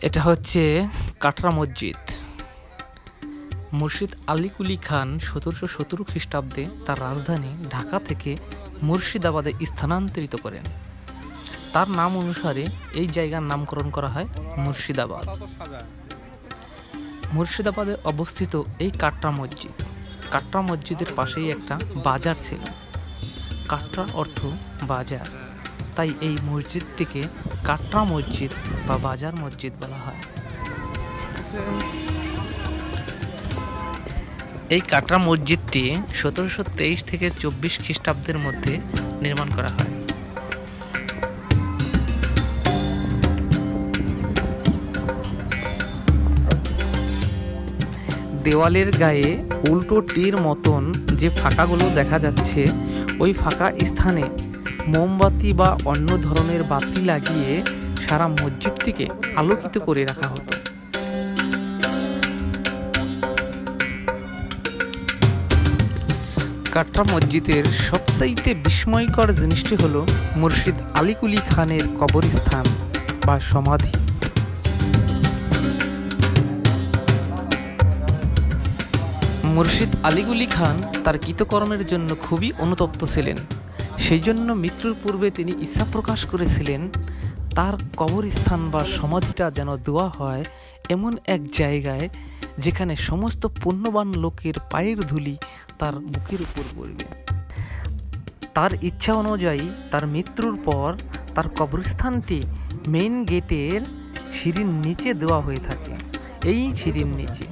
এটা হচ্ছে কাটরা মসজিদ। মুর্শিদ আলী কুলি খান 1717 খ্রিস্টাব্দে তার রাজধানী ঢাকা থেকে মুর্শিদাবাদে স্থানান্তরিত করেন। তার নাম অনুসারে এই জায়গার নামকরণ করা হয় মুর্শিদাবাদ। মুর্শিদাবাদে অবস্থিত এই কাটরা মসজিদ, কাটরা মসজিদের পাশেই একটা বাজার ছিল। কাটরা অর্থ বাজার, তাই এই মসজিদটিকে কাটরা মসজিদ বা বাজার মসজিদ বলা হয়। এই কাটরা মসজিদটি 1723 থেকে 24 খ্রিস্টাব্দের মধ্যে নির্মাণ করা হয়। দেওয়ালের গায়ে উল্টো টির মতন যে ফাঁকাগুলো দেখা যাচ্ছে, ওই ফাঁকা স্থানে মোমবাতি বা অন্য ধরনের বাতি লাগিয়ে সারা মসজিদটিকে আলোকিত করে রাখা হতো। কাটরা মসজিদের সবচাইতে বিস্ময়কর জিনিসটি হলো মুর্শিদ আলী কুলি খানের কবরস্থান বা সমাধি। মুর্শিদ আলী কুলি খান তার কৃতকর্মের জন্য খুবই অনুতপ্ত ছিলেন। সেই জন্য মৃত্যুর পূর্বে তিনি ইচ্ছা প্রকাশ করেছিলেন তার কবরস্থান বা সমাধিটা যেন দেওয়া হয় এমন এক জায়গায় যেখানে সমস্ত পুণ্যবান লোকের পায়ের ধুলি তার বুকের উপর পড়বে। তার ইচ্ছা অনুযায়ী তার মৃত্যুর পর তার কবরস্থানটি মেইন গেটের সিঁড়ির নিচে দেওয়া হয়ে থাকে। এই সিঁড়ির নিচে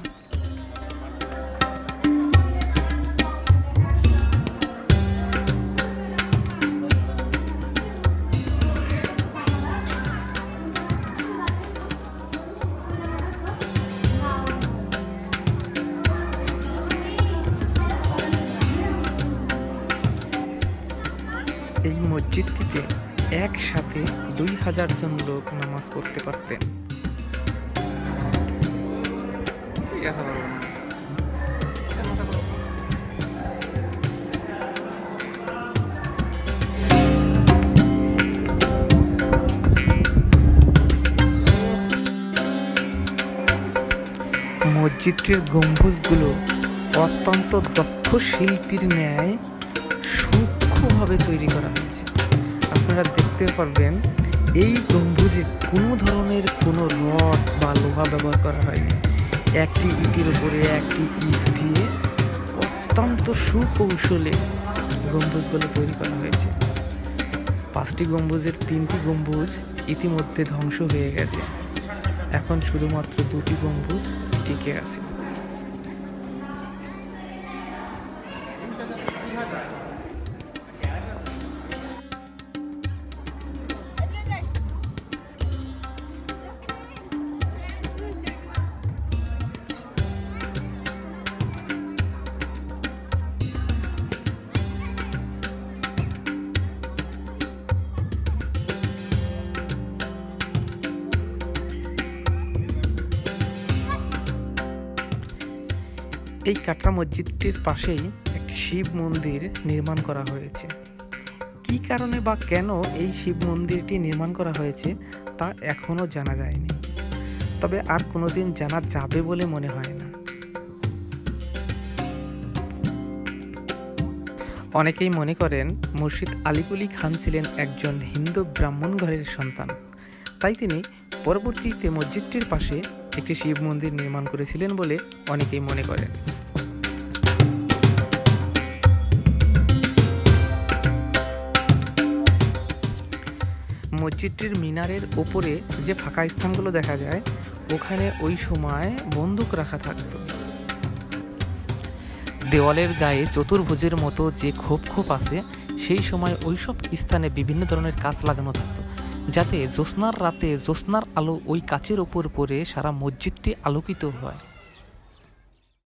এই মসজিদটিতে একসাথে 2000 জন লোক নামাজ পড়তে পারতেন। মসজিদটির গম্বুজগুলো অত্যন্ত দক্ষ শিল্পীর ন্যায় সূক্ষ্মভাবে তৈরি করা হয়েছে। আপনারা দেখতে পারবেন এই গম্বুজে কোনো ধরনের কোনো রড বা লোহা ব্যবহার করা হয়নি। একটি ইটের উপরে একটি ইট দিয়ে অত্যন্ত সুকৌশলে গম্বুজগুলো তৈরি করা হয়েছে। 5টি গম্বুজের 3টি গম্বুজ ইতিমধ্যে ধ্বংস হয়ে গেছে, এখন শুধুমাত্র 2টি গম্বুজ টিকে আছে। এই কাটরা মসজিদটির পাশেই একটি শিব মন্দির নির্মাণ করা হয়েছে। কী কারণে বা কেন এই শিব মন্দিরটি নির্মাণ করা হয়েছে তা এখনও জানা যায়নি, তবে আর কোনোদিন জানা যাবে বলে মনে হয় না। অনেকেই মনে করেন মুর্শিদ আলী কুলি খান ছিলেন একজন হিন্দু ব্রাহ্মণ ঘরের সন্তান, তাই তিনি পরবর্তীতে মসজিদটির পাশে একটি শিব মন্দির নির্মাণ করেছিলেন বলে অনেকেই মনে করেন। মসজিদটির মিনারের উপরে যে ফাঁকা স্থানগুলো দেখা যায়, ওখানে ওই সময় বন্দুক রাখা থাকত। দেওয়ালের গায়ে চতুর্ভুজের মতো যে খোপ খোপ আছে, সেই সময় ওই সব স্থানে বিভিন্ন ধরনের কাঁচ লাগানো থাকত, যাতে জ্যোৎস্নার রাতে জ্যোৎস্নার আলো ওই কাচের ওপর পড়ে সারা মসজিদটি আলোকিত হয়।